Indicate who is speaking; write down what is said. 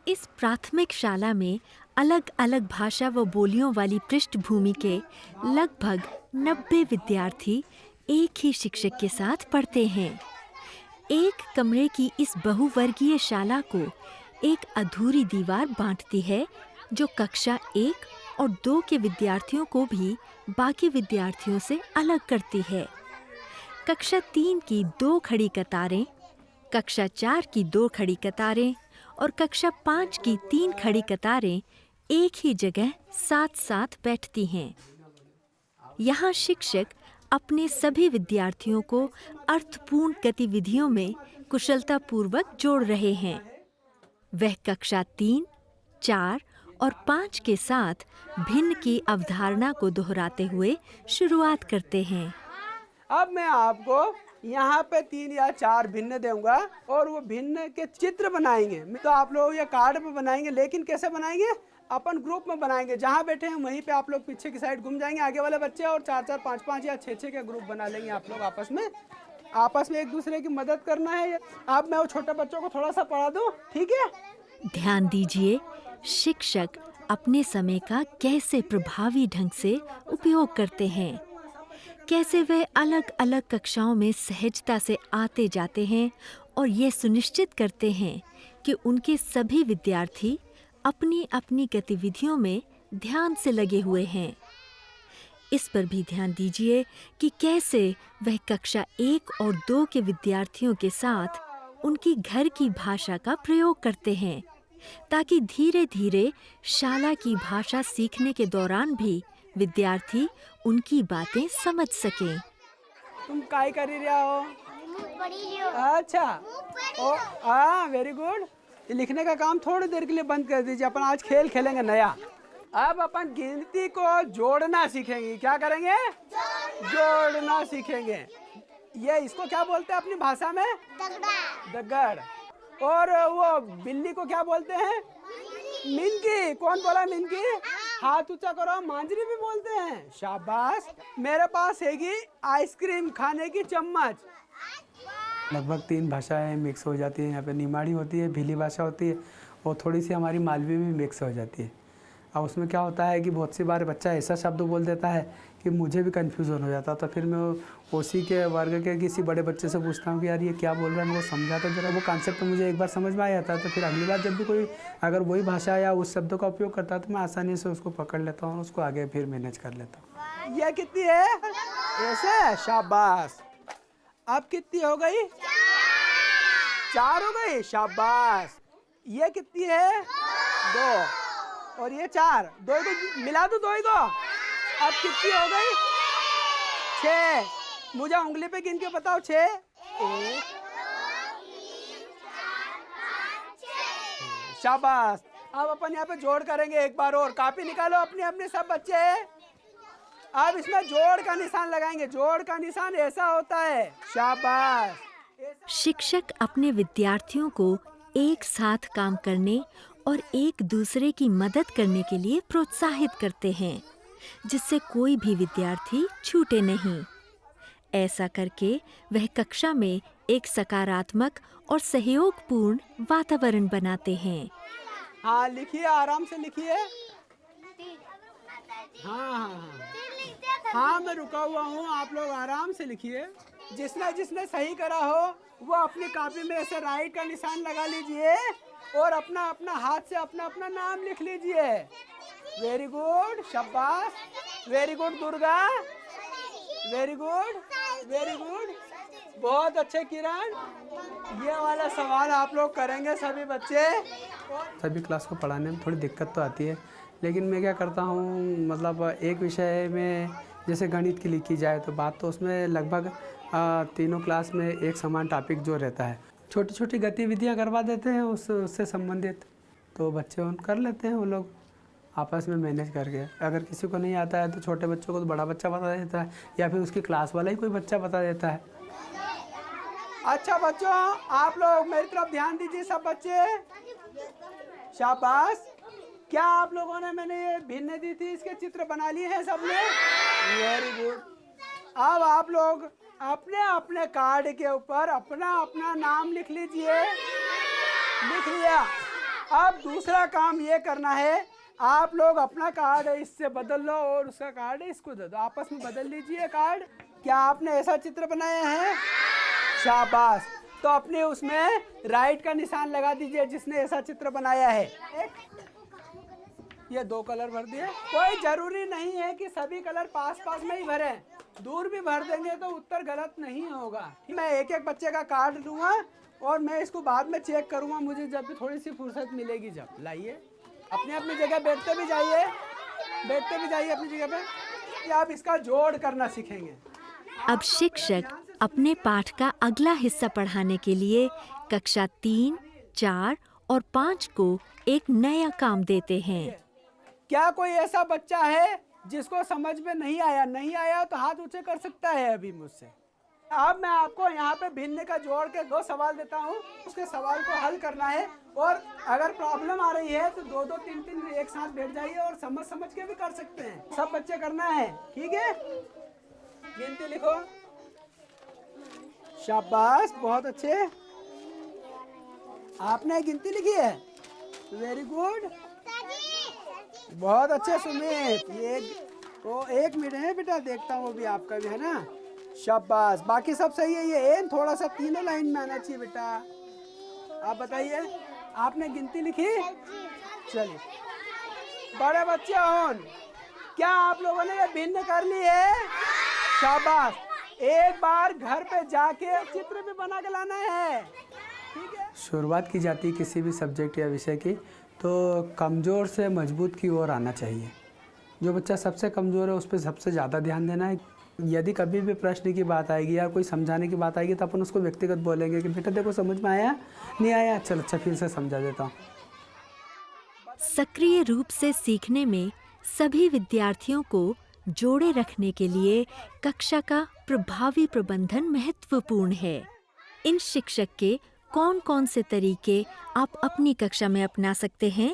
Speaker 1: इस प्राथमिक शाला में अलग अलग भाषा व बोलियों वाली पृष्ठभूमि के लगभग 90 विद्यार्थी एक ही शिक्षक के साथ पढ़ते हैं। एक कमरे की इस बहुवर्गीय शाला को एक अधूरी दीवार बांटती है, जो कक्षा 1 और 2 के विद्यार्थियों को भी बाकी विद्यार्थियों से अलग करती है। कक्षा 3 की 2 खड़ी कतारें, कक्षा 4 की 2 खड़ी कतारें और कक्षा 5 की 3 खड़ी कतारें एक ही जगह साथ साथ बैठती हैं। यहाँ शिक्षक अपने सभी विद्यार्थियों को अर्थपूर्ण गतिविधियों में कुशलतापूर्वक जोड़ रहे हैं। वह कक्षा 3, 4 और 5 के साथ भिन्न की अवधारणा को दोहराते हुए शुरुआत करते हैं।
Speaker 2: अब मैं आपको यहाँ पे 3 या 4 भिन्न दूंगा और वो भिन्न के चित्र बनाएंगे। तो आप लोग ये कार्ड पे बनाएंगे, लेकिन कैसे बनाएंगे? अपन ग्रुप में बनाएंगे। जहाँ बैठे हैं वहीं पे आप लोग पीछे की साइड घूम जाएंगे, आगे वाले बच्चे, और 4-4, 5-5 या 6-6 के ग्रुप बना लेंगे। आप लोग आपस में एक दूसरे की मदद करना है। अब मैं वो छोटे बच्चों को थोड़ा सा पढ़ा दूँ, ठीक है?
Speaker 1: ध्यान दीजिए, शिक्षक अपने समय का कैसे प्रभावी ढंग से उपयोग करते हैं। कैसे वे अलग अलग कक्षाओं में सहजता से आते जाते हैं और ये सुनिश्चित करते हैं कि उनके सभी विद्यार्थी अपनी अपनी गतिविधियों में ध्यान से लगे हुए हैं। इस पर भी ध्यान दीजिए कि कैसे वह कक्षा 1 और 2 के विद्यार्थियों के साथ उनकी घर की भाषा का प्रयोग करते हैं, ताकि धीरे धीरे शाला की भाषा सीखने के दौरान भी विद्यार्थी उनकी बातें समझ सकें।
Speaker 2: तुम काय कर रही हो? अच्छा, ओ हाँ, वेरी गुड। लिखने का काम थोड़ी देर के लिए बंद कर दीजिए, अपन आज खेल खेलेंगे नया। अब अपन गिनती को जोड़ना सीखेंगे। क्या करेंगे? जोड़ना सीखेंगे। ये इसको क्या बोलते हैं अपनी भाषा में? दगड़। और वो बिल्ली को क्या बोलते हैं? मिनकी। कौन बोला मिनकी? हाथ ऊंचा करो। मांजरी भी बोलते हैं। शाबाश। मेरे पास हैगी आइसक्रीम खाने की चम्मच। लगभग 3 भाषाएं मिक्स हो जाती हैं। यहाँ पे निमाड़ी होती है, भीली भाषा होती है, और थोड़ी सी हमारी मालवी भी मिक्स हो जाती है। अब उसमें क्या होता है कि बहुत सी बार बच्चा ऐसा शब्द बोल देता है कि मुझे भी कन्फ्यूज़न हो जाता है। तो फिर मैं उसी के वर्ग के किसी बड़े बच्चे से पूछता हूँ कि यार ये क्या बोल रहा है, मेरे को समझाता जरा। वो कॉन्सेप्ट मुझे एक बार समझ में आ जाता है, तो फिर अगली बार जब भी कोई अगर वही भाषा या उस शब्द का उपयोग करता है तो मैं आसानी से उसको पकड़ लेता हूँ और उसको आगे फिर मैनेज कर लेता हूँ। यह कितनी है? ऐसे। शाबाश। अब कितनी हो गई? 4 हो गई। शाबाश। ये कितनी है? 2। और ये 4। 2 को मिला दो, 2 को। अब कितनी हो गई? 6। मुझे उंगली पे गिन के बताओ। 6। 1। शाबाश। अब अपन यहाँ पे जोड़ करेंगे एक बार और। कॉपी निकालो अपनी अपनी सब बच्चे। अब इसमें जोड़ का निशान लगाएंगे। जोड़ का निशान ऐसा होता है। शाबाश।
Speaker 1: शिक्षक अपने विद्यार्थियों को एक साथ काम करने और एक दूसरे की मदद करने के लिए प्रोत्साहित करते हैं, जिससे कोई भी विद्यार्थी छूटे नहीं। ऐसा करके वह कक्षा में एक सकारात्मक और सहयोगपूर्ण वातावरण बनाते हैं।
Speaker 2: हाँ, लिखिए, आराम से लिखिए। हाँ, हाँ, मैं रुका हुआ हूँ, आप लोग आराम से लिखिए। जिसने सही करा हो वो अपनी कॉपी में ऐसे राइट का निशान लगा लीजिए और अपना अपना हाथ से अपना अपना नाम लिख लीजिए। Very good. शाबाश। Very good Durga. Very good, very good. बहुत अच्छे किरण। ये वाला सवाल आप लोग करेंगे सभी बच्चे। सभी क्लास को पढ़ाने में थोड़ी दिक्कत तो आती है, लेकिन मैं क्या करता हूँ, मतलब एक विषय में जैसे गणित की लिखी जाए तो बात तो उसमें लगभग तीनों क्लास में एक समान टॉपिक जो रहता है, छोटी छोटी गतिविधियाँ करवा देते हैं उससे संबंधित, तो बच्चे उन कर लेते हैं वो लोग आपस में मैनेज करके। अगर किसी को नहीं आता है तो छोटे बच्चों को तो बड़ा बच्चा बता देता है, या फिर उसकी क्लास वाला ही कोई बच्चा बता देता है। अच्छा बच्चों, आप लोग मेरी तरफ ध्यान दीजिए सब बच्चे। शाबाश। क्या आप लोगों ने, मैंने ये भिन्न दी थी, इसके चित्र बना लिए हैं सबने? Very good. अब आप लोग अपने अपने कार्ड के ऊपर अपना अपना नाम लिख लीजिए। लिख लिया? अब दूसरा काम ये करना है, आप लोग अपना कार्ड इससे बदल लो और उसका कार्ड इसको दे दो, आपस में बदल लीजिए कार्ड। क्या आपने ऐसा चित्र बनाया है? शाबाश। तो अपने उसमें राइट का निशान लगा दीजिए जिसने ऐसा चित्र बनाया है। ये 2 कलर भर दिए। कोई जरूरी नहीं है कि सभी कलर पास पास में ही भरें, दूर भी भर देंगे तो उत्तर गलत नहीं होगा। मैं एक एक बच्चे का कार्ड लूँगा और मैं इसको बाद में चेक करूँगा, मुझे जब भी थोड़ी सी फुर्सत मिलेगी। जब लाइए अपने अपनी जगह बैठते भी जाइए अपनी जगह पे। कि आप इसका जोड़ करना सीखेंगे।
Speaker 1: अब शिक्षक अपने पाठ का अगला हिस्सा पढ़ाने के लिए कक्षा 3, 4 और 5 को एक नया काम देते हैं।
Speaker 2: क्या कोई ऐसा बच्चा है जिसको समझ में नहीं आया तो हाथ ऊंचे कर सकता है अभी मुझसे। अब मैं आपको यहाँ पे भिन्न का जोड़ के 2 सवाल देता हूँ, उसके सवाल को हल करना है। और अगर प्रॉब्लम आ रही है तो 2-2, 3-3 एक साथ बैठ जाइए और समझ के भी कर सकते हैं। सब बच्चे करना है, ठीक है? गिनती लिखो। शाबाश, बहुत अच्छे। आपने गिनती लिखी है, वेरी गुड, बहुत अच्छे सुमित। ये वो 1 मिनट है बेटा, देखता हूँ अभी आपका भी, है ना? शाबाश, बाकी सब सही है। ये एन थोड़ा सा तीनों लाइन में आना चाहिए बेटा। आप बताइए, आपने गिनती लिखी? चलिए बड़े बच्चे ऑन, क्या आप लोगों ने ये भिन्न कर ली है? शाबाश। एक बार घर पे जाके चित्र भी बना के लाना है, ठीक है? शुरुआत की जाती है किसी भी सब्जेक्ट या विषय की तो कमज़ोर से मजबूत की ओर आना चाहिए। जो बच्चा सबसे कमज़ोर है उस पर सबसे ज़्यादा ध्यान देना है। यदि कभी भी प्रश्न की बात आएगी या कोई समझाने की बात आएगी तो अपन उसको व्यक्तिगत बोलेंगे कि बेटा देखो समझ में आया, नहीं आया, चल अच्छा फिर से समझा देता हूँ।
Speaker 1: सक्रिय रूप से सीखने में सभी विद्यार्थियों को जोड़े रखने के लिए कक्षा का प्रभावी प्रबंधन महत्वपूर्ण है। इन शिक्षक के कौन-कौन से तरीके आप अपनी कक्षा में अपना सकते हैं?